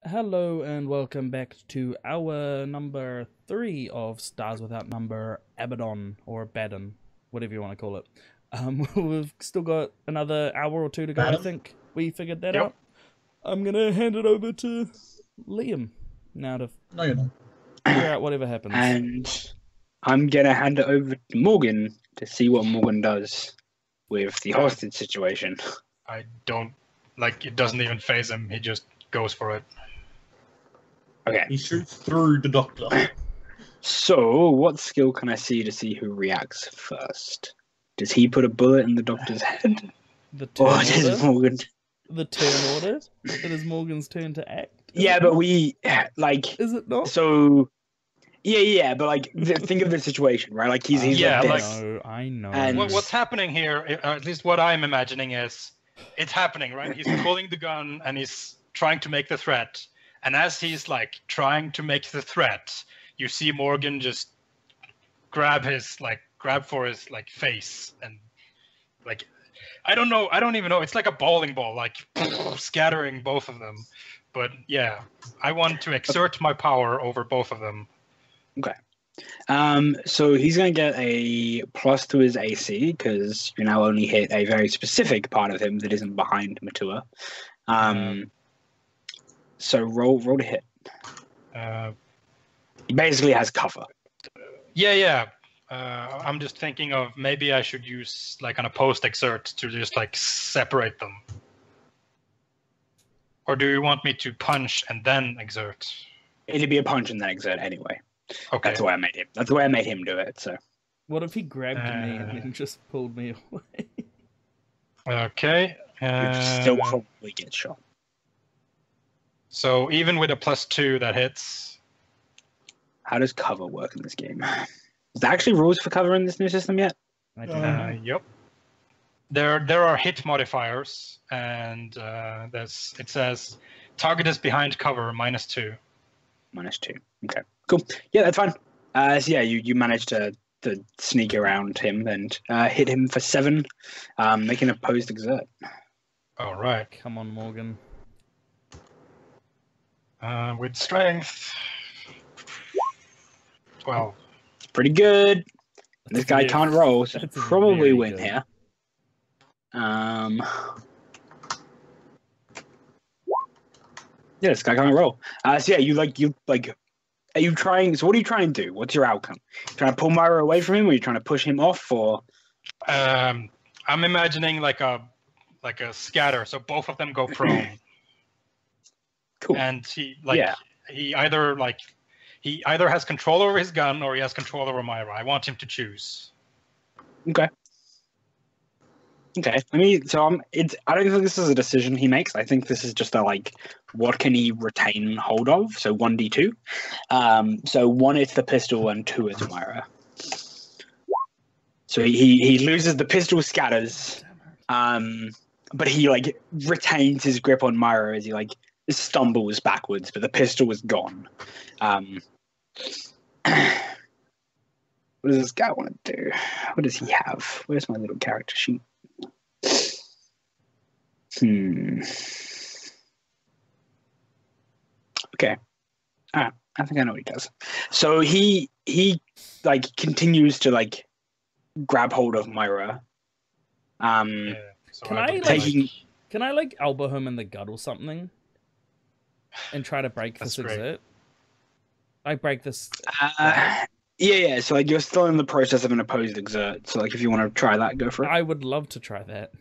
Hello and welcome back to our number 3 of Stars Without Number, Abaddon, or Abaddon, whatever you want to call it. We've still got another hour or two to go, I think. We figured that out. I'm going to hand it over to Liam now to figure out whatever happens. And I'm going to hand it over to Morgan to see what Morgan does with the hostage situation. I don't, it doesn't even phase him. He just goes for it. Okay. He shoots through the doctor. So, what skill can I see to see who reacts first? Does he put a bullet in the doctor's head? The turn Or order? does Morgan... The turn order? It is Morgan's turn to act? Yeah, but we, Is it not? So... Yeah, but, think of the situation, right? He's Yeah, like this. I know. And- What's happening here, at least what I'm imagining is, it's happening, right? He's pulling the gun and he's trying to make the threat. And as he's, trying to make the threat, you see Morgan just grab for his, face. And, I don't know. I don't even know. It's like a bowling ball, scattering both of them. But, yeah, I want to exert my power over both of them. Okay. So he's going to get a plus to his AC because you now only hit a very specific part of him that isn't behind Matua. So roll to hit. He basically has cover. Yeah. I'm just thinking of maybe I should use an opposed exert to just separate them. Or do you want me to punch and then exert? It'd be a punch and then exert anyway. Okay. That's the way I made him. That's the way I made him do it. So. What if he grabbed me and then just pulled me away? Okay. You'd still probably get shot. So even with a +2 that hits. How does cover work in this game? Is there actually rules for cover in this new system yet? I don't know. Yep. There are hit modifiers, and it says target is behind cover -2. -2. Okay, cool. Yeah, that's fine. So yeah, you managed to sneak around him and hit him for 7, making a opposed exert. All right. Come on, Morgan. With strength. 12. Pretty good. This guy can't roll, so that's probably very win good. here. Yeah, this guy can't roll. So yeah, are you trying? So what are you trying to do? What's your outcome? Trying to pull Myra away from him, or are you trying to push him off, or? I'm imagining like a scatter, so both of them go prone. Cool. And he either has control over his gun or he has control over Myra. I want him to choose. Okay. I mean, so I don't think this is a decision he makes. I think this is just what can he retain hold of? So 1d2. So 1 is the pistol and 2 is Myra. So he loses the pistol, scatters, but he retains his grip on Myra as he stumbles backwards, but the pistol is gone. What does this guy want to do? What does he have? Where's my little character sheet? Okay. I think I know what he does. So he continues to grab hold of Myra. Yeah, so Can I taking- Can I elbow him in the gut or something? And try to break this That's great. exert? I break this. Yeah. So you're still in the process of an opposed exert. So if you want to try that, go for it. I would love to try that.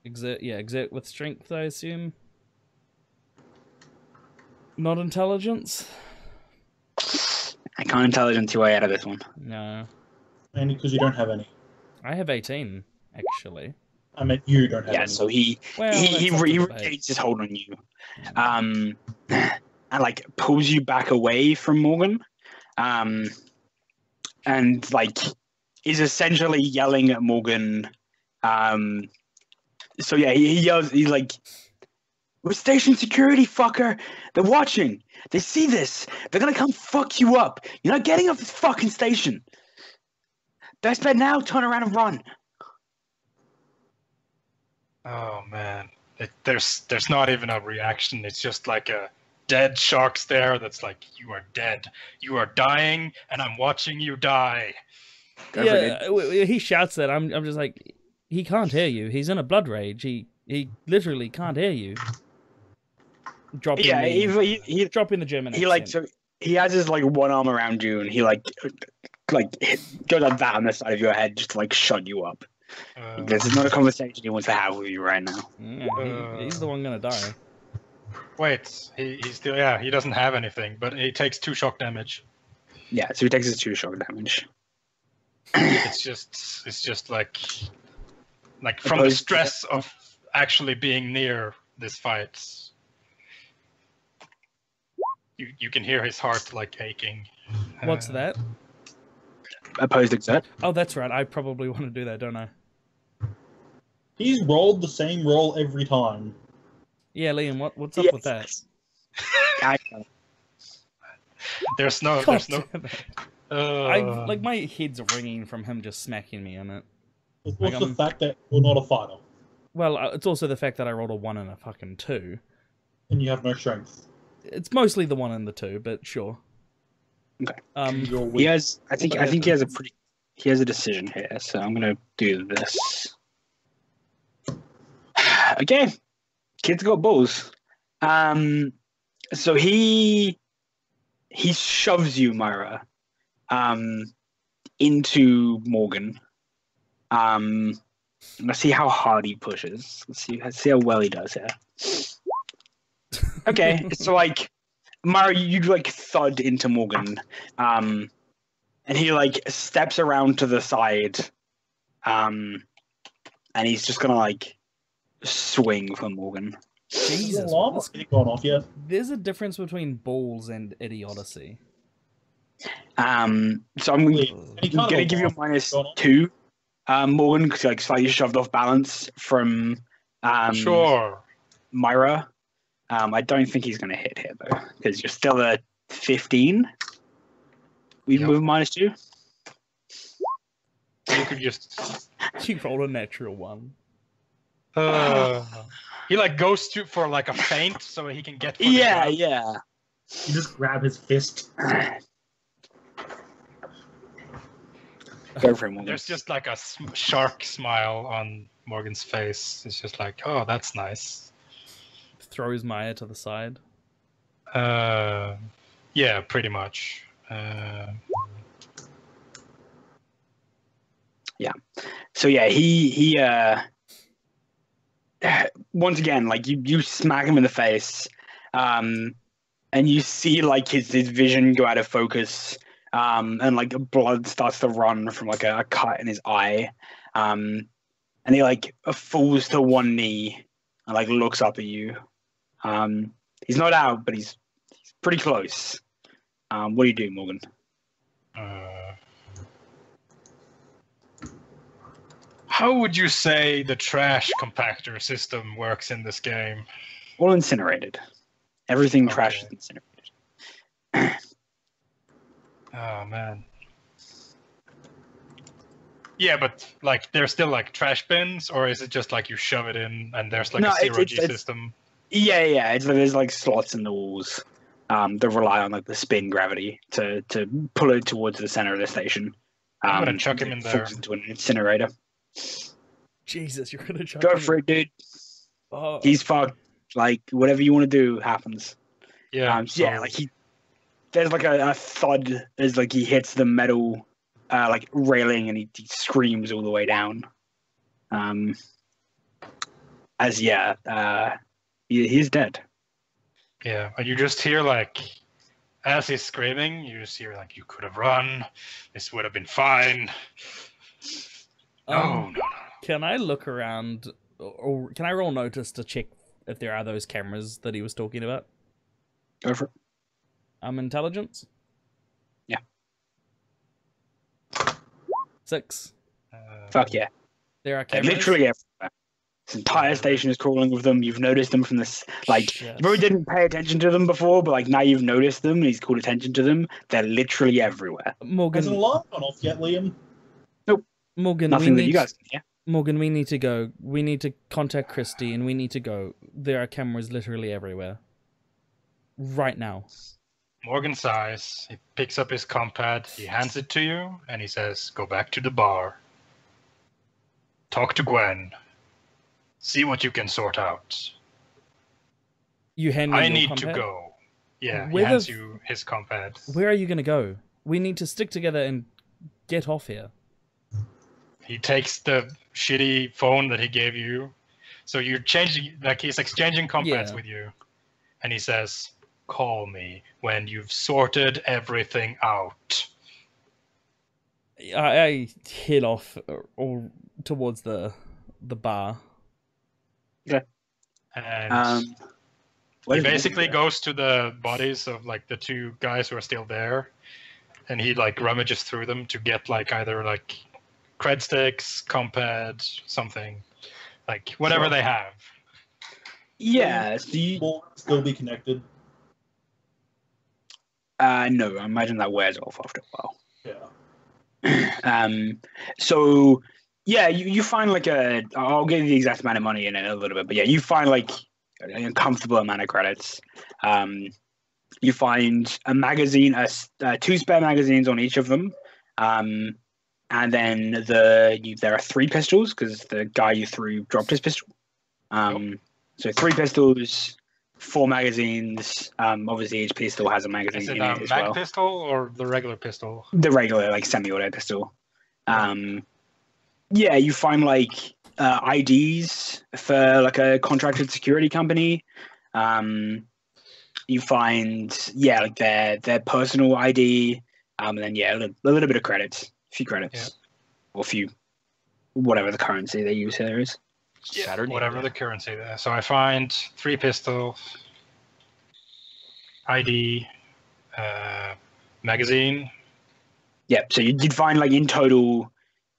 Exert with strength, I assume. Not intelligence? I can't intelligence your way out of this one. No. Only because you don't have any. I have 18, actually. I meant you don't have Yeah, any. so he Well, he that's up to debate. retains his hold on you, and pulls you back away from Morgan, and is essentially yelling at Morgan. So yeah, he yells. He's like, "We're station security, fucker! They're watching. They see this. They're gonna come fuck you up. You're not getting off this fucking station. Best bet now. Turn around and run." Oh man. There's not even a reaction. It's just like a dead shark stare that's like, you are dead, you are dying, and I'm watching you die. He shouts that. I'm just like, he can't hear you. He's in a blood rage. He literally can't hear you. Dropping the German accent. So he has his like one arm around you, and he like goes like that on the side of your head just to like shut you up. This is not a conversation he wants to have with you right now. He's the one gonna die. Wait, he's still he doesn't have anything, but he takes 2 shock damage. Yeah, so he takes his 2 shock damage. It's just like from the stress of actually being near this fight. You can hear his heart like aching. What's that? Opposed exert. Oh, that's right. I probably want to do that, don't I? He's rolled the same roll every time. Yeah, Liam, what's up with that? There's no. Like my head's ringing from him just smacking me on it. It's also the fact that you're not a fighter. Well, it's also the fact that I rolled a 1 and a fucking 2. And you have no strength. It's mostly the 1 and the 2, but sure. Okay. He has. I think he has he has a decision here, so I'm gonna do this. Okay. Kid's got balls. So he shoves you, Myra, into Morgan. Let's see how hard he pushes. Let's see how well he does here. Okay, so like Myra, you like thud into Morgan, and he like steps around to the side, and he's just gonna like swing for Morgan. Jesus, gone off yet? There's a difference between balls and idiocy. So I'm gonna give you a -2, Morgan, because like slightly shoved off balance from Sure. Myra. I don't think he's gonna hit here though, because you're still at 15. Even with -2. You could just. You rolled a natural 1. He like goes for like a feint so he can get. Yeah. You just grab his fist. Go for him, Morgan. There's just like a shark smile on Morgan's face. It's just like, oh, that's nice. Throws Maya to the side. Yeah, pretty much. Yeah. So yeah, he once again, like you smack him in the face, and you see like his vision go out of focus, and like blood starts to run from like a cut in his eye, and he like falls to one knee and like looks up at you. He's not out, but he's pretty close. What do you do, Morgan? How would you say the trash compactor system works in this game? All incinerated. Everything trash is incinerated. Oh man. Yeah, but like there's still like trash bins, or is it just like you shove it in and there's like a zero-G system? Yeah. There's like slots in the walls that rely on like the spin gravity to pull it towards the center of the station. I'm gonna chuck him in there. Into an incinerator. Jesus, you're gonna chuck Go him for it, dude. Oh. He's fucked. Like whatever you want to do happens. Yeah. Like there's like a thud as like he hits the metal like railing and he screams all the way down. He's dead. Yeah, and you just hear like, as he's screaming, you just hear like, "You could have run. This would have been fine." No. Can I look around, or can I roll notice to check if there are those cameras that he was talking about? Go for it. Intelligence? Yeah. 6. Fuck yeah. There are cameras? Literally everywhere. This entire station is crawling with them. You've noticed them from this, like, you probably didn't pay attention to them before, but like now you've noticed them and he's called attention to them. They're literally everywhere. Morgan. Has an alarm gone off yet, Liam? Nope. Morgan, nothing that you guys can hear. Morgan, we need to go. We need to contact Christy, and we need to go. There are cameras literally everywhere. Right now. Morgan sighs. He picks up his compad. He hands it to you, and he says, "Go back to the bar. Talk to Gwen. See what you can sort out. You hand me I your need compad? to go." Yeah, he Where the hands f- you his compad. Where are you going to go? We need to stick together and get off here. He takes the shitty phone that he gave you. So you're changing, like he's exchanging compads Yeah. with you. And he says, "Call me when you've sorted everything out." I head off or towards the bar. And what he is basically Morgan goes to the bodies of like the two guys who are still there. And he like rummages through them to get like either like cred sticks, compad, something. Like whatever they have. Yeah, so you, Will still be connected. no, I imagine that wears off after a while. Yeah. So yeah, you find like I'll give you the exact amount of money in a little bit, but yeah, you find like a comfortable amount of credits. You find a magazine, two spare magazines on each of them, and then there are 3 pistols because the guy you threw dropped his pistol. So 3 pistols, 4 magazines. Obviously, each pistol has a magazine Is it in a it as mag well. pistol or the regular pistol? The regular, like semi-auto pistol. Yeah, you find like IDs for like a contracted security company. You find like their personal ID, and then a little bit of credits, a few credits, or a few whatever the currency they use here is. Saturday, whatever the currency there. So I find 3 pistols, ID, magazine. Yeah, so you'd find like in total,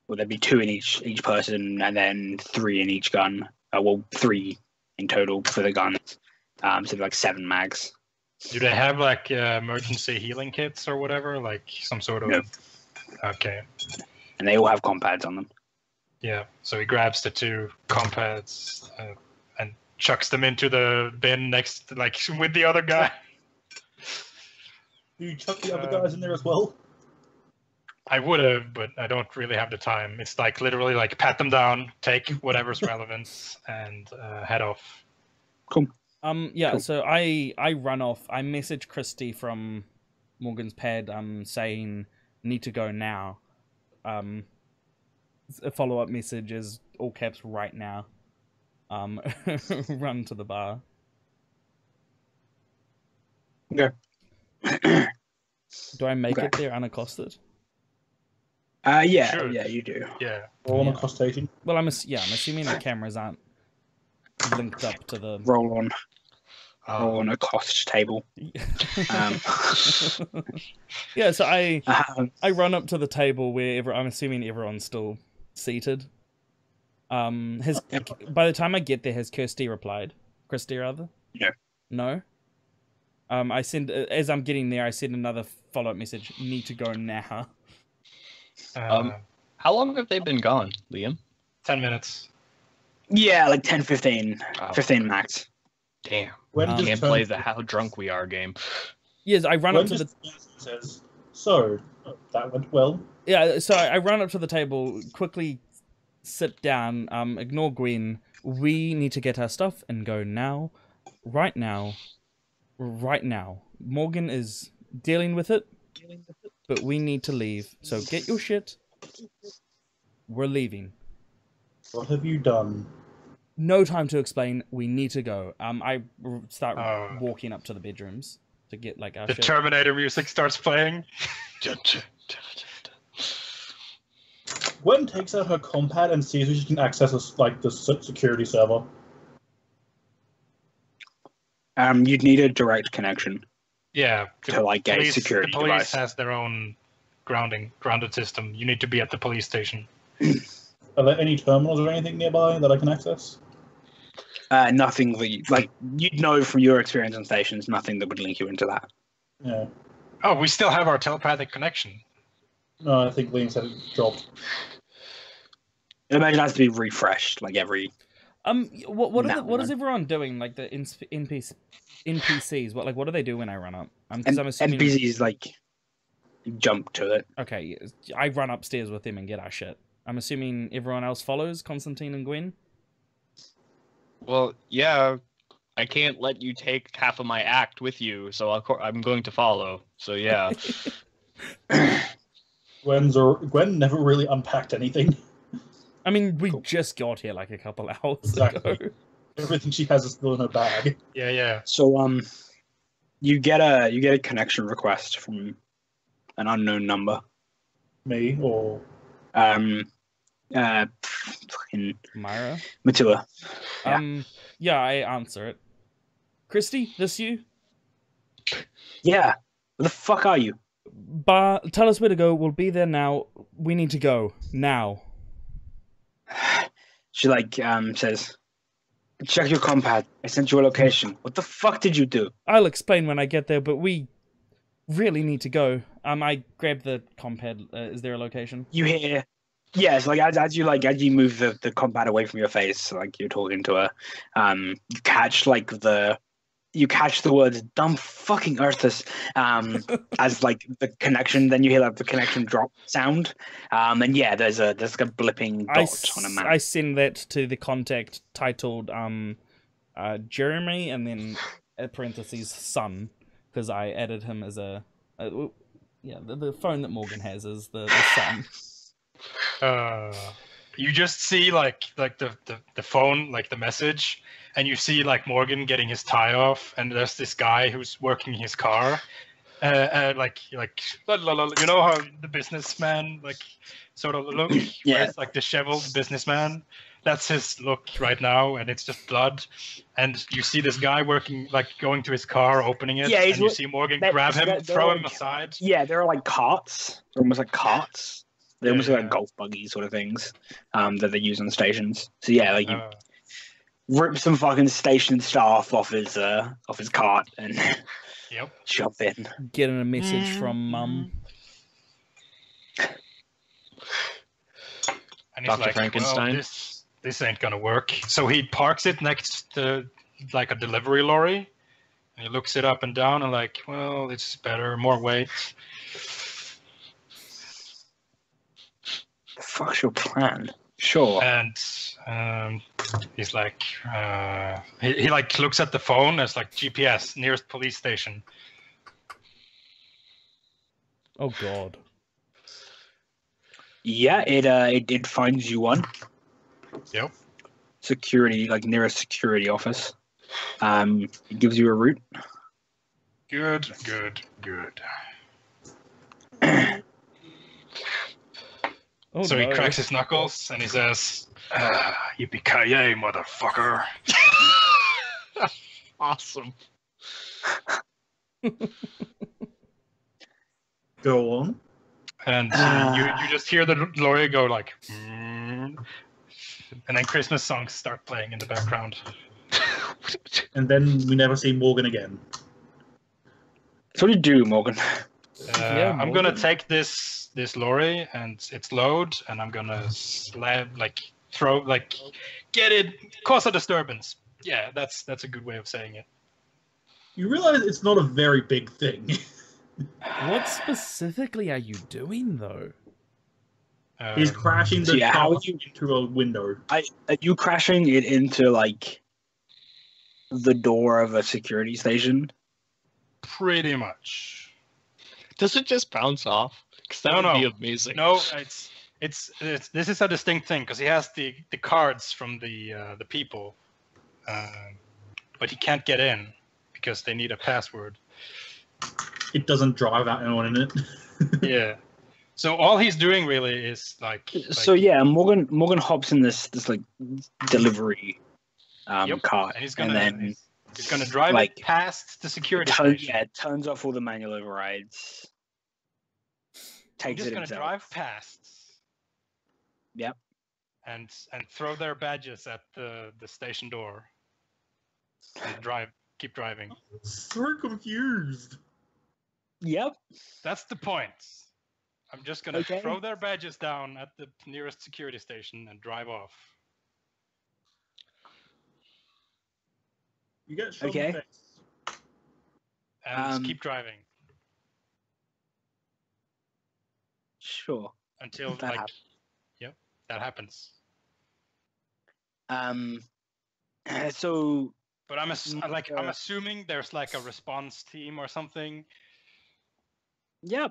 well, there'd be 2 in each person, and then 3 in each gun. 3 in total for the guns. So like 7 mags. Do they have like emergency healing kits or whatever? Like some sort of. No. Okay. And they all have compads on them. Yeah. So he grabs the 2 compads and chucks them into the bin next, like with the other guy. Do you chuck the other guys in there as well? I would have, but I don't really have the time. It's like literally like pat them down, take whatever's relevant, and head off. Cool. Yeah, so I run off. I message Christy from Morgan's pad saying need to go now. A follow-up message is all caps right now. Run to the bar. Okay. Do I make Okay. it there unaccosted? Yeah, Sure. yeah, you do. Yeah. Roll Yeah. on accostation. Well, I'm assuming the cameras aren't linked up to the. Roll on a cost table. Yeah, so I Um, run up to the table where I'm assuming everyone's still seated. By the time I get there, has Kirsty replied? Christy, rather? No. No? I send, as I'm getting there, I send another follow-up message, need to go now. How long have they been gone, Liam? 10 minutes. yeah, like 10, 15. Oh. 15 max. Damn. When Um, just Can't turns- play the how drunk we are game. Yes, I run Gwen up to the... just turns and says, "So that went well." Yeah, so I run up to the table, quickly sit down, ignore Gwen. We need to get our stuff and go now. Right now. Right now. Morgan is dealing with it, but we need to leave. So get your shit. We're leaving. What have you done? No time to explain. We need to go. I start Oh. walking up to the bedrooms to get like our The shit. Terminator music starts playing. Gwen takes out her compad and sees if she can access the security server. You'd need a direct connection Yeah. to like a The security police device. has their own grounded system. You need to be at the police station. Are there any terminals or anything nearby that I can access? Nothing that you'd know from your experience on stations. Nothing that would link you into that. Yeah. Oh, we still have our telepathic connection. No, I think Liam said it dropped. I imagine it has to be refreshed like every. What Now, what is no. everyone doing? Like the NPCs? What do they do when I run up? Because I'm assuming. NPCs like jump to it. Okay, I run upstairs with them and get our shit. I'm assuming everyone else follows Constantine and Gwen. Well, yeah, I can't let you take half of my act with you, so I'm going to follow. So yeah. Gwen never really unpacked anything. I mean, we Cool. just got here like a couple hours Exactly. ago. Everything she has is still in her bag. Yeah. So you get a connection request from an unknown number. Me or Fucking Myra. Matua. Yeah, I answer it. Christy, this you? Yeah. Where the fuck are you? Tell us where to go. We'll be there now. We need to go now. She like says, check your compad. I sent you a location. What the fuck did you do? I'll explain when I get there, but we really need to go. I grab the compad. Is there a location? You hear? Yes, like as you move the compad away from your face, like you're talking to her, you catch the words "dumb fucking Earthus" as like the connection. Then you hear like the connection drop sound, and yeah, there's like a blipping dot on a map. I send that to the contact titled Jeremy, and then parentheses son, because I added him as the phone that Morgan has is the son. You just see like the phone, like the message, and you see like Morgan getting his tie off, and there's this guy who's working his car, like you know how the businessman like sort of look, Yeah. where it's like disheveled businessman. That's his look right now, and it's just blood. And you see this guy working, like going to his car, opening it, and you see Morgan grab him, throw him aside. Yeah, there are like carts. They're almost like carts. They're almost Yeah. like golf buggy sort of things that they use on stations. So yeah, like you rip some fucking station staff off his cart and Yep. jump in. Getting a message from Mum. And he's Dr. like, Frankenstein? well, this ain't gonna work. So he parks it next to like a delivery lorry, and he looks it up and down and like, well, it's better, more weight. The fuck's your plan? Sure. And he's like, he like looks at the phone as like GPS, nearest police station. Oh God. Yeah, it finds you one. Yep. Security, like nearest security office. It gives you a route. Good. Oh, So no. he cracks his knuckles and he says, "Yippee-ki-yay, motherfucker!" Awesome. Go on. And you just hear the lorry go like, and then Christmas songs start playing in the background. And then we never see Morgan again. So what do you do, Morgan? Yeah, I'm gonna Morgan. take this lorry and its load, and I'm gonna get it, cause a disturbance. Yeah, that's a good way of saying it. You realize it's not a very big thing. What specifically are you doing, though? He's crashing the So, yeah, how car would you- into a window. Are you crashing it into like the door of a security station? Pretty much. Does it just bounce off? Because that No, would be no. amazing. No, it's this is a distinct thing because he has the cards from the people, but he can't get in because they need a password. It doesn't drive out anyone in it. Yeah. So all he's doing really is like So yeah, Morgan hops in this like delivery Yep. car, and he's and gonna then drive like, it past the security station. turns off all the manual overrides. I'm Takes just it gonna himself. drive past. Yep. And throw their badges at the station door. And keep driving. So confused. Yep. That's the point. I'm just gonna Okay. throw their badges down at the nearest security station and drive off. You get shot in Okay. the face. And keep driving Sure. until That that happens. So But I'm assuming there's like a response team or something. yeah,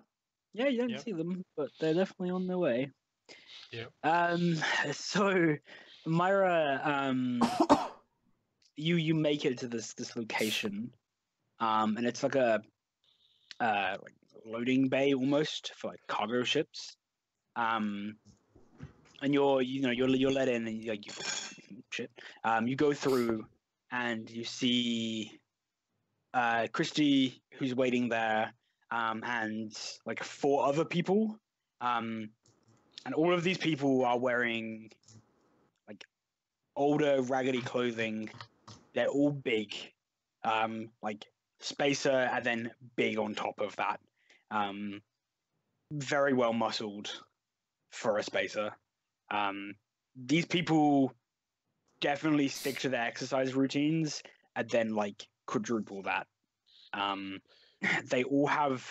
you don't Yep. see them, but they're definitely on their way. Yep. So Myra, you make it to this location, and it's like a like loading bay almost for like cargo ships. And you're let in, and you shit. You go through, and you see Christy, who's waiting there, and like 4 other people, and all of these people are wearing like older, raggedy clothing. They're all big, like spacer, and then big on top of that. Very well muscled for a spacer. These people definitely stick to their exercise routines and then like quadruple that. They all have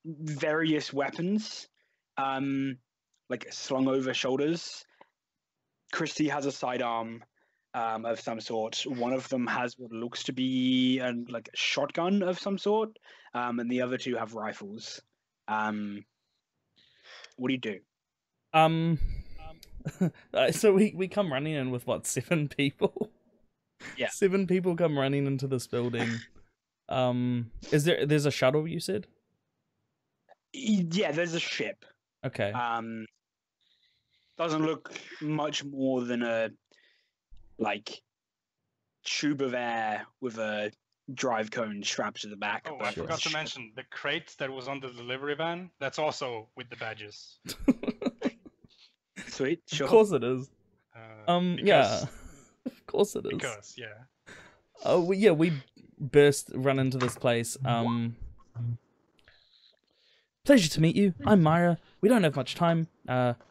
various weapons, like slung over shoulders. Christy has a sidearm of some sort. One of them has what looks to be like a shotgun of some sort, and the other 2 have rifles. What do you do? So we come running in with what, 7 people? Yeah. 7 people come running into this building. There's a shuttle, you said? Yeah, there's a ship. Okay. Doesn't look much more than a like tube of air with a drive cone strapped to the back. Oh, but I forgot to it's- mention the crate that was on the delivery van. That's also with the badges. Sweet, sure. Of course it is. Because, Yeah. Of course it is. Because, yeah. Oh, we run into this place. Pleasure to meet you. I'm Myra. We don't have much time.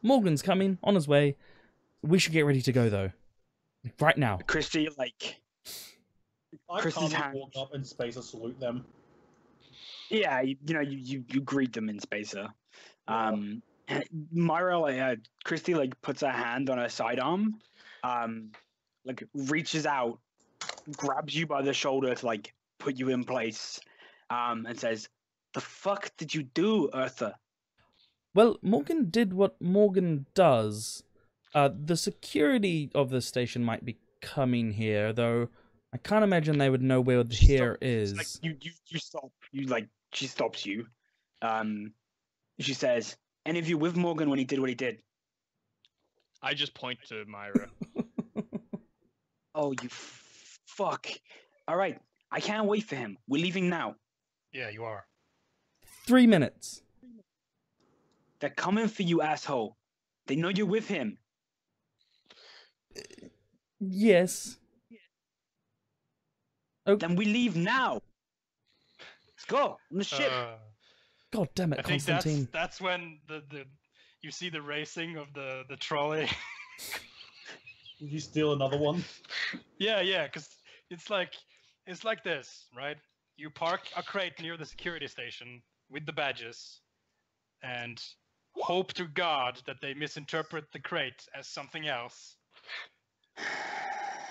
Morgan's coming, on his way. We should get ready to go, though. Right now. Christy, like, I Chris's calmly hand. walk up in space and salute them. yeah, you greet them in spacer. Myra, like, Christy, like, puts her hand on her sidearm, like, reaches out, grabs you by the shoulder to, like, put you in place, and says, "The fuck did you do, Eartha?" Well, Morgan did what Morgan does. The security of the station might be coming here, though I can't imagine they would know where here is. Like, you stop. She stops you. She says, "Any of you with Morgan when he did what he did?" I just point to Myra. Oh, you fuck. All right. I can't wait for him. We're leaving now. Yeah, you are. 3 minutes. They're coming for you, asshole. They know you're with him. Yes. Then we leave now. Let's go on the ship. God damn it, I think Constantine. that's when the you see the racing of the trolley. Did you steal another one? Yeah, because it's like this, right? You park a crate near the security station with the badges, and hope to God that they misinterpret the crate as something else.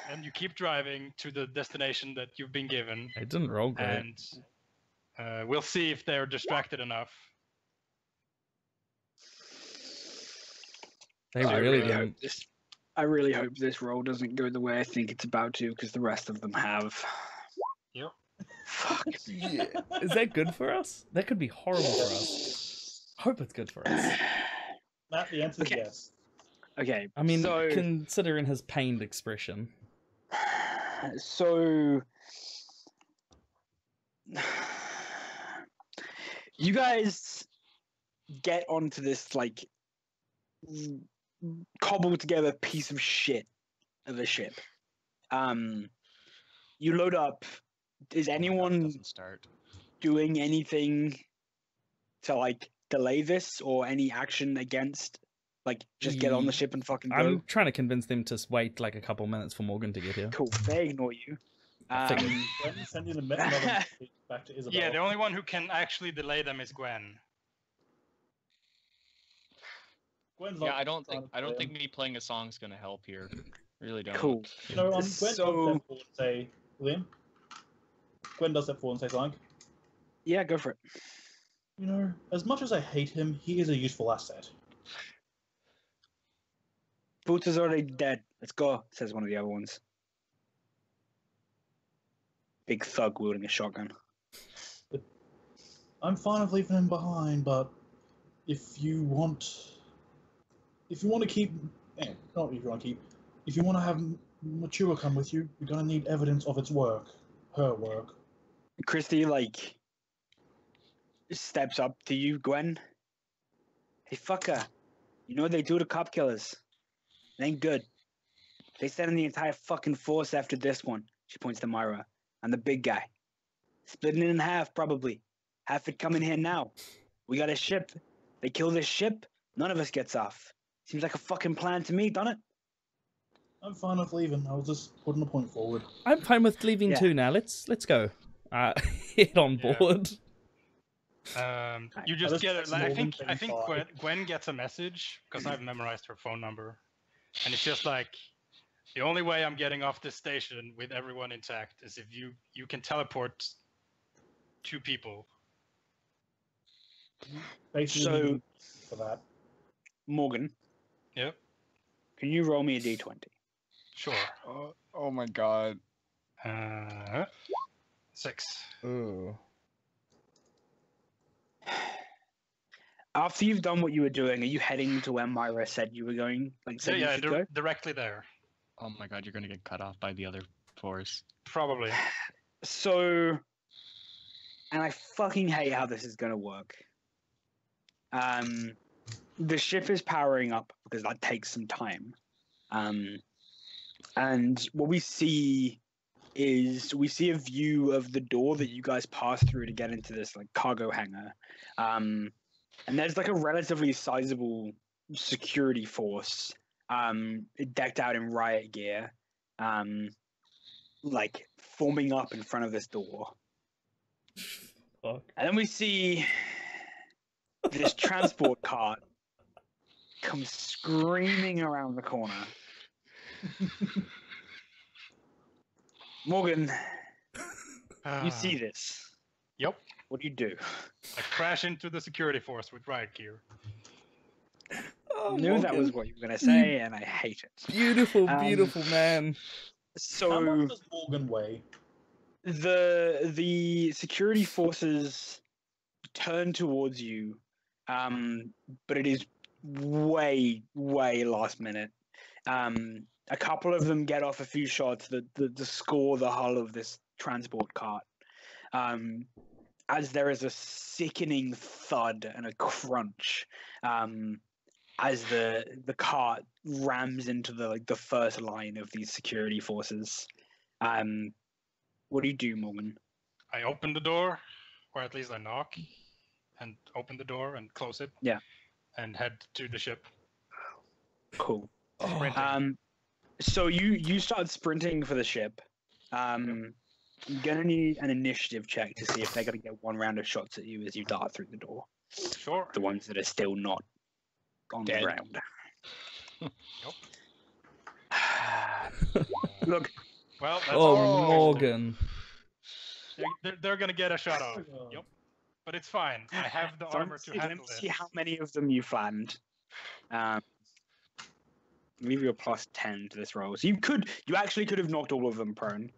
And you keep driving to the destination that you've been given, It didn't roll great. and we'll see if they're distracted enough. They really didn't. I really hope this roll doesn't go the way I think it's about to, because the rest of them have. Yep. Fuck. Yeah. Is that good for us? That could be horrible for us. Hope it's good for us. Matt, the answer is Okay. yes. Okay. I mean, so, considering his pained expression. so you guys get onto this like cobbled together piece of shit of a ship. You load up. Is anyone Doesn't start. doing anything to like delay this or any action against? Like, just get on the ship and fucking go? I'm trying to convince them to wait like a couple minutes for Morgan to get here. Cool. They ignore you. figured. Gwen sending another message back to Isabel. Yeah, the only one who can actually delay them is Gwen. Gwen's Yeah, not I don't trying think to play him. me playing a song's gonna help here. Really don't. Cool. You know, Gwen does So- step forward and say, Liam. Gwen does step forward and say something. Yeah, go for it. You know, as much as I hate him, he is a useful asset. Boots is already dead. Let's go, says one of the other ones. Big thug wielding a shotgun. I'm fine with leaving him behind, but if you want to keep, not if you want to keep, if you want to have Mature come with you, you're gonna need evidence of its work, her work. Christy, like, steps up to you, Gwen. Hey, fucker. You know what they do to cop killers? It ain't good. They sent in the entire fucking force after this one. She points to Myra. And the big guy. Splitting it in half, probably. Half it coming here now. We got a ship. They kill this ship, none of us gets off. Seems like a fucking plan to me, don't it? I'm fine with leaving. I was just putting a point forward. I'm fine with leaving Yeah. too now. Let's go. Hit on Yeah. board. You I just just get it. text Like, I Morgan think saying bye. Gwen gets a message because I've memorized her phone number, and it's just like the only way I'm getting off this station with everyone intact is if you can teleport two people. Basically, for that. Morgan, Yep, can you roll me a d20? sure. Oh my god. 6. Ooh. After you've done what you were doing, are you heading to where Myra said you were going? Like, said you Yeah, should go? directly there. Oh my god, you're gonna get cut off by the other force. Probably. So, and I fucking hate how this is going to work. The ship is powering up because that takes some time. And what we see is we see a view of the door that you guys pass through to get into this like cargo hangar. And there's like a relatively sizable security force decked out in riot gear, like forming up in front of this door. Fuck. And then we see this transport cart come screaming around the corner. Morgan, you see this. Yep. What do you do? I crash into the security force with riot gear. Oh, I knew that was Morgan. what you were going to say, and I hate it. Beautiful, beautiful man. How So much does Morgan weigh? the security forces turn towards you, but it is way last minute. A couple of them get off a few shots that score the hull of this transport cart, as there is a sickening thud and a crunch as the cart rams into the first line of these security forces. What do you do, Morgan? I open the door, or at least I knock, and open the door and close it. Yeah. And head to the ship. Cool. Sprinting. So you start sprinting for the ship. You're gonna need an initiative check to see if they're gonna get one round of shots at you as you dart through the door. Sure. The ones that are still not on Dead. the ground. Yep. Look, Well, that's Oh, all. Morgan. They're gonna get a shot off. Yep. But it's fine. I have the so armor to handle let me see it. how many of them you flattened. Give you a plus 10 to this roll. So you actually could have knocked all of them prone,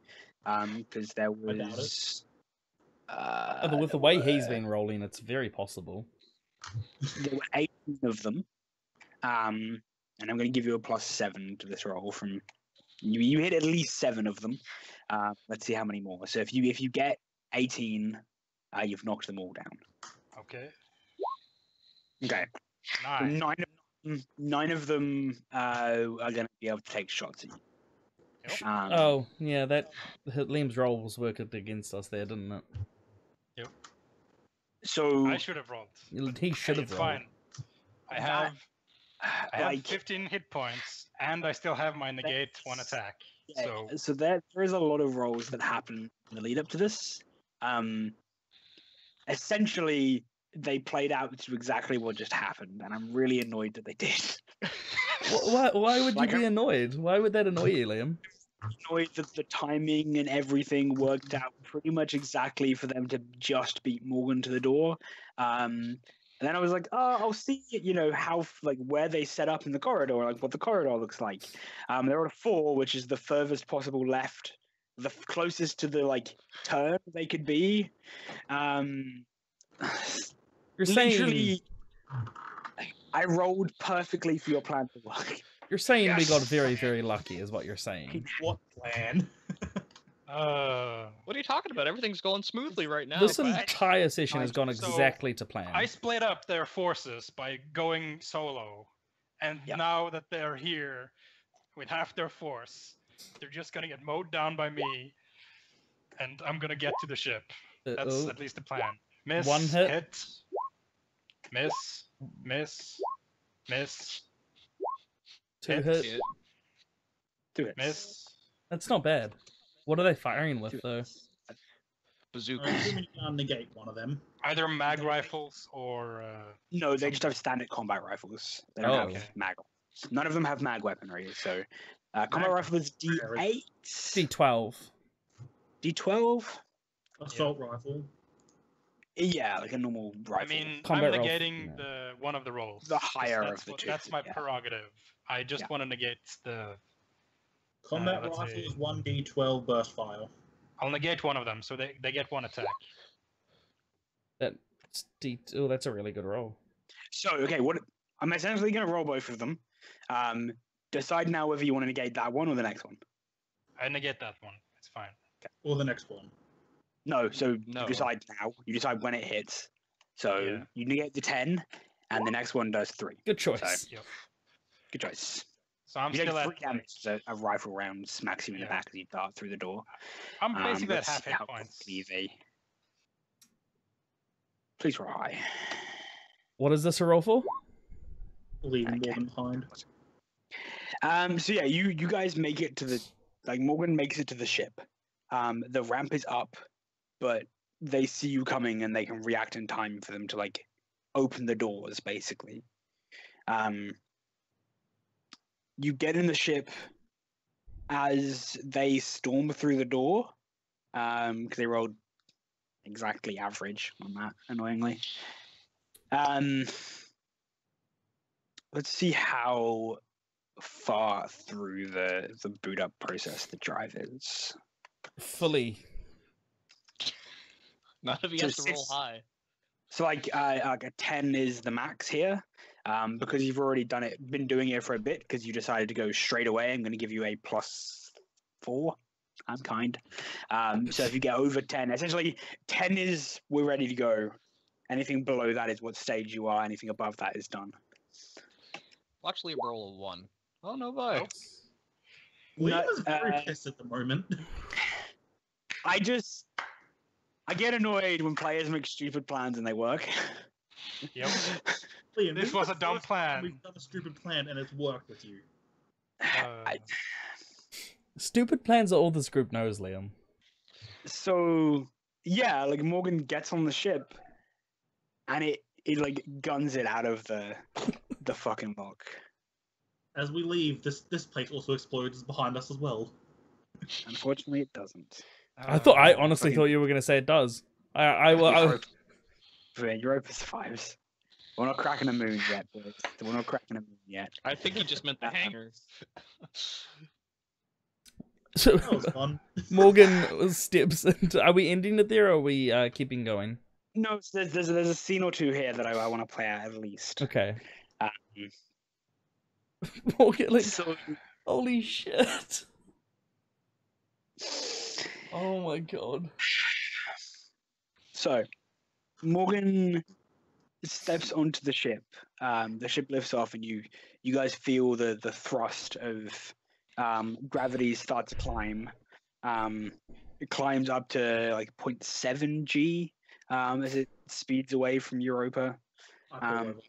because there doubt was. But with the way he's been rolling, it's very possible. There were 18 of them, and I'm going to give you a plus 7 to this roll. From you hit at least 7 of them. Let's see how many more. So if you get 18, you've knocked them all down. Okay. Okay. So Nice. nine of them are going to be able to take shots at you. Yep. Oh, yeah, that Liam's roll was working against us there, didn't it? So I should have rolled. He should Hey, have it's rolled. fine. I have like 15 hit points, and I still have my negate one attack. yeah, So so there is a lot of rolls that happen in the lead up to this. Essentially, they played out to exactly what just happened, and I'm really annoyed that they did. Why would you Like, be annoyed? Why would that annoy you, Liam? Annoyed that the timing and everything worked out pretty much exactly for them to just beat Morgan to the door. And then I was like, oh, I'll see, how like where they set up in the corridor, like what the corridor looks like. They're on a 4, which is the furthest possible left, the closest to the like turn they could be. You're Literally, saying I rolled perfectly for your plan to work. we Yes. got very, very lucky, is what you're saying. What plan? What are you talking about? Everything's going smoothly right now. This Quack. entire session has gone So, exactly to plan. I split up their forces by going solo, and Yeah. now that they're here with half their force, they're just gonna get mowed down by me, and I'm gonna get to the ship. That's at least the plan. Miss, One hit. miss, miss, Two hit. hit. Shit. Do it. miss. That's not bad. What are they firing with, though? I'm Bazookas. assuming you can negate one of them. Either mag rifles or No, they just have standard combat rifles. They don't Oh. have mag. None of them have mag weaponry. So, combat Mag- rifle is D8, D12. D12. Assault rifle. Yeah, like a normal rifle. I mean, Combat I'm rifle, negating yeah. the one of the rolls. The higher that's of the two, That's my yeah. prerogative. I just Yeah. want to negate the. Combat let's rifle see. is 1d12 burst fire. I'll negate one of them, so they get one attack. That's Oh, that's a really good roll. So, okay, what I'm essentially going to roll both of them. Decide now whether you want to negate that one or the next one. I negate that one. It's fine. Or the next one. No, so No. you decide now. You decide when it hits. So Yeah. you negate the 10, and the next one does 3. Good choice. Yep. Good choice. So I'm You still take at. 3 damage as a rifle round smacks you in the Yeah. back as you dart through the door. I'm basically at Let's half see hit how points. quickly they... Please roll high. What is this a roll for? Leaving Okay. Morgan behind. So yeah, you guys make it to the Morgan makes it to the ship. The ramp is up, but they see you coming and they can react in time for them to like open the doors, basically. You get in the ship as they storm through the door, because they rolled exactly average on that, annoyingly. Let's see how far through the boot up process the drive is. Fully. Not if he So has to roll six- high. So like a 10 is the max here, because you've already been doing it for a bit because you decided to go straight away. I'm going to give you a +4. I'm kind. So if you get over 10, essentially 10 is we're ready to go. Anything below that is what stage you are. Anything above that is done. Watch Liam roll a 1. Oh, no, bye. Nope. Liam is No, very pissed at the moment. I get annoyed when players make stupid plans and they work. Yep. Liam, This is was the a dumb first time plan. We've done a stupid plan and it's worked with you. Stupid plans are all this group knows, Liam. So yeah, like Morgan gets on the ship and it like guns it out of the fucking lock. As we leave, this place also explodes behind us as well. Unfortunately, it doesn't. I honestly fucking- thought you were going to say it does. Europa survives. We're not cracking a moon yet, boys. We're not cracking a moon yet. I think he just meant the hangar. So That was fun. Morgan steps into. Are we ending it there, or are we keeping going? No, so there's a scene or two here that I want to play out at least. Okay. Um, Morgan, like, so holy shit! Oh my god. So, Morgan steps onto the ship. The ship lifts off, and you guys feel the thrust of gravity start to climb. It climbs up to like 0.7 g, as it speeds away from Europa. I pull Um, over.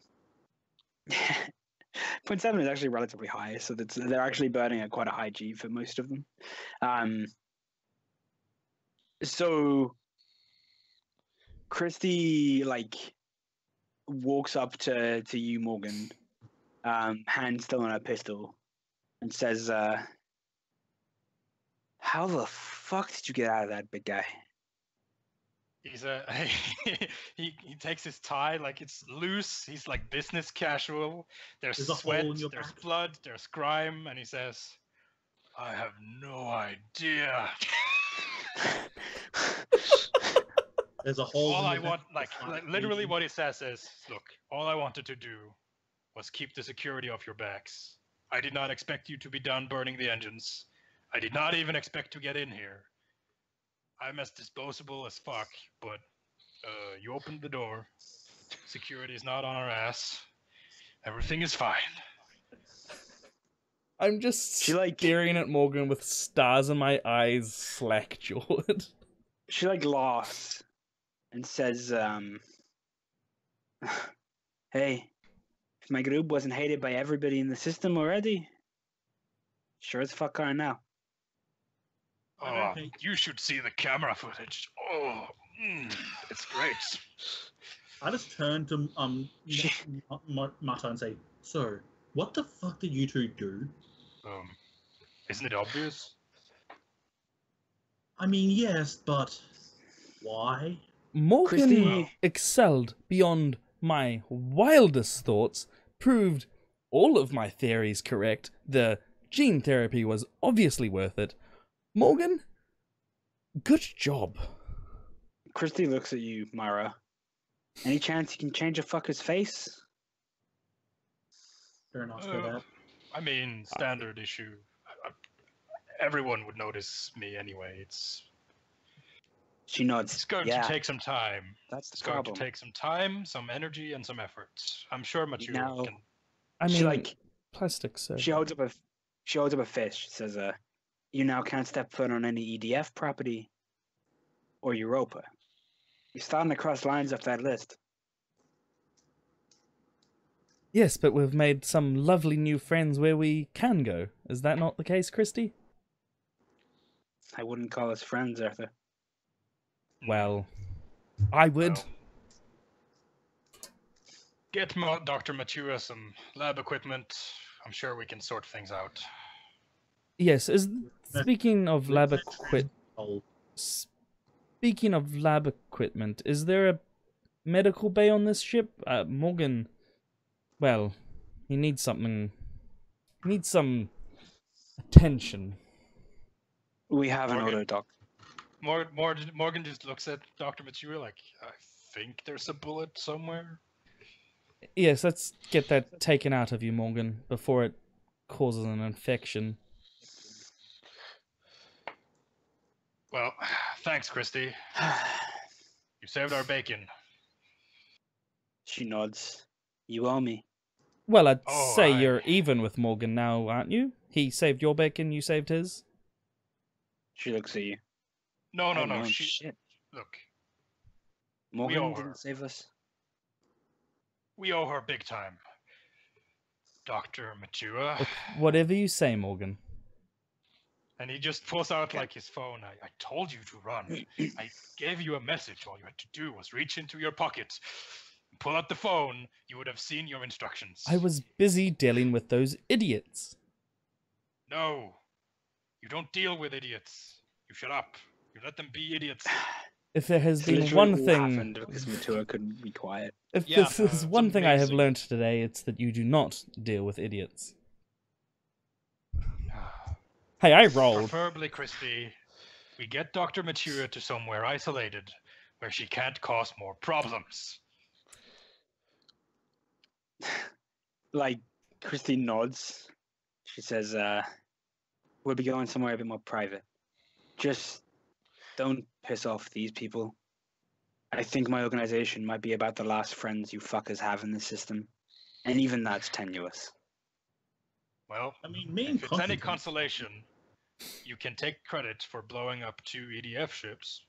0.7 is actually relatively high, so they're actually burning at quite a high G for most of them. So Christy walks up to you, Morgan, hand still on her pistol, and says, "How the fuck did you get out of that, big guy?" He's he takes his tie like it's loose. He's like business casual. There's There's a sweat, hole in your there's back. blood, there's grime, and he says, "I have no idea. There's a hole All in I your want, back. literally, what he says is, look, all I wanted to do was keep the security off your backs. I did not expect you to be done burning the engines. I did not even expect to get in here. I'm as disposable as fuck, but you opened the door. Security is not on our ass. Everything is fine." I'm just She, staring at Morgan with stars in my eyes, slack-jawed. She laughs and says, "Hey, if my group wasn't hated by everybody in the system already, sure as fuck are now." Oh, you should see the camera footage. Oh, it's great. I just turn to Mata and say, "So, what the fuck did you two do?" Isn't it obvious? I mean, yes, but why? Morgan Christy- excelled beyond my wildest thoughts, proved all of my theories correct. The gene therapy was obviously worth it. Morgan, good job. Christy looks at you, Myra. Any chance you can change a fucker's face? Don't ask her that. I mean, standard issue. Everyone would notice me anyway. It's She nods. going Yeah, to take some time. that's the It's going problem. to take some time, some energy, and some effort. I'm sure Mature Now- can. I She, mean, plastic surgery. She holds up a fist. She says, "You now can't step foot on any EDF property or Europa. You're starting to cross lines off that list." Yes, but we've made some lovely new friends where we can go. Is that not the case, Christy? I wouldn't call us friends, Arthur. Well, I would. Well, get Dr. Matura some lab equipment. I'm sure we can sort things out. Yes, speaking of lab equipment, Oh, speaking of lab equipment, is there a medical bay on this ship? Morgan, well, he needs something. He needs some attention. We have an Morgan? auto doc. Morgan just looks at Dr. Matura like, I think there's a bullet somewhere. Yes, let's get that taken out of you, Morgan, before it causes an infection. Well, thanks, Christy. You saved our bacon. She nods. You owe me. Well, I'd Oh, say I- you're even with Morgan now, aren't you? He saved your bacon, you saved his. She looks at you. No. Oh, She shit. look. Morgan owe her. didn't save us. We owe her big time. Dr. Matua. Whatever you say, Morgan. And he just pulls out like his phone. I told you to run. I gave you a message. All you had to do was reach into your pocket, pull out the phone. You would have seen your instructions. I was busy dealing with those idiots. No. You don't deal with idiots. You shut up. You let them be idiots. If there has It's been literally one all thing, happened because Matua couldn't be quiet. if Yeah, this is it's one thing I have amazing. learned today, it's that you do not deal with idiots. Hey, I rolled. Preferably, Christy, we get Dr. Matura to somewhere isolated where she can't cause more problems. Christine nods. She says, "We'll be going somewhere a bit more private. Just don't piss off these people. I think my organization might be about the last friends you fuckers have in the system. And even that's tenuous." Well, I mean, me and if it's any Constantine- consolation, you can take credit for blowing up 2 EDF ships.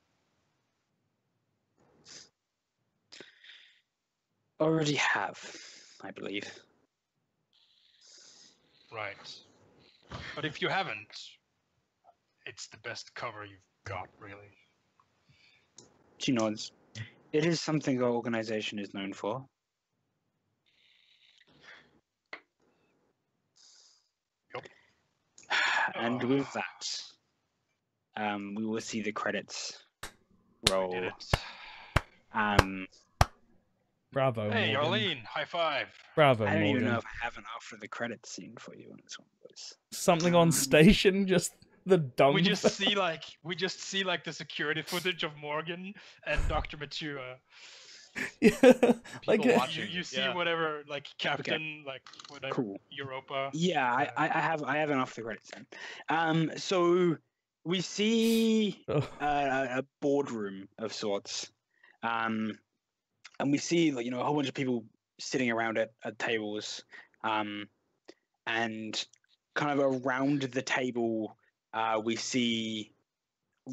already have, I believe. Right. But if you haven't, it's the best cover you've got, really. She nods. It is something our organization is known for. Yep. And with that, we will see the credits roll. Did it. Bravo, Hey, Morgan. Arlene, high five. Bravo, I don't Morgan. even know if I have an after the credits scene for you on this one, boys. Something on station, just the dumb. We just see like the security footage of Morgan and Dr. Matua. Yeah, like People watching. You see Yeah. whatever, like Captain, like whatever, Cool. Europa. Yeah, I have an after the credits scene. So we see a boardroom of sorts, and we see like a whole bunch of people sitting around it at tables, and kind of around the table, we see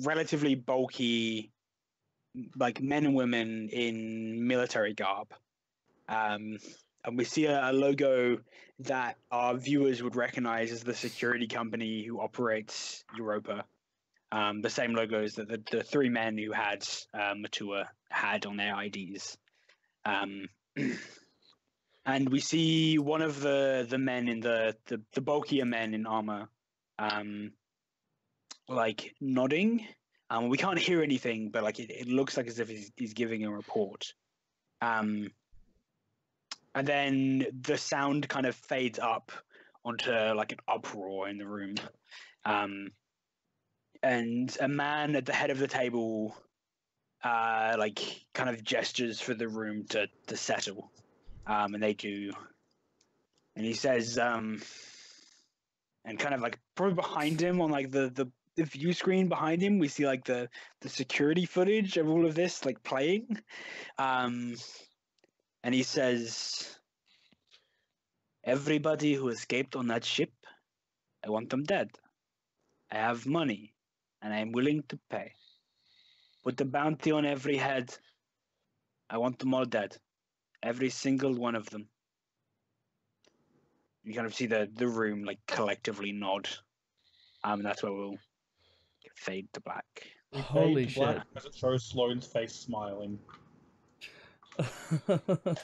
relatively bulky, like men and women in military garb, and we see a logo that our viewers would recognize as the security company who operates Europa. The same logos that the three men who had Matua had on their IDs. And we see one of the men in the bulkier men in armor, like nodding. We can't hear anything, but like it looks like as if he's giving a report. And then the sound kind of fades up onto like an uproar in the room. And a man at the head of the table like kind of gestures for the room to settle. And they do. And he says, and kind of like probably behind him on like the view screen behind him, we see like the security footage of all of this like playing. And he says, everybody who escaped on that ship, I want them dead. I have money, and I am willing to pay. Put the bounty on every head. I want them all dead. Every single one of them. You kind of see the room like collectively nod. That's where we'll fade to black. We Holy fade to black shit. as it shows Sloane's face smiling.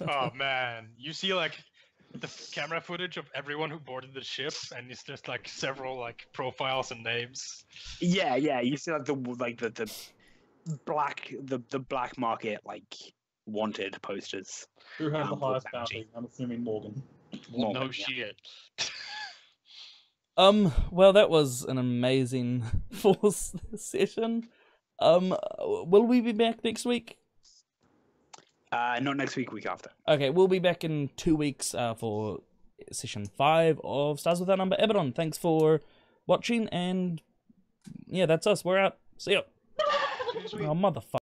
Oh man, you see like the camera footage of everyone who boarded the ship, and it's just like several like profiles and names. Yeah. You see like the black market like wanted posters. Who has the for highest bounty. bounty? I'm assuming Morgan. Morgan, No yeah. shit. Well, that was an amazing force session. Will we be back next week? Not next week, week after. Okay, we'll be back in 2 weeks for session 5 of Stars Without Number Abaddon. Thanks for watching, and yeah, that's us. We're out. See ya. Oh, motherfucker.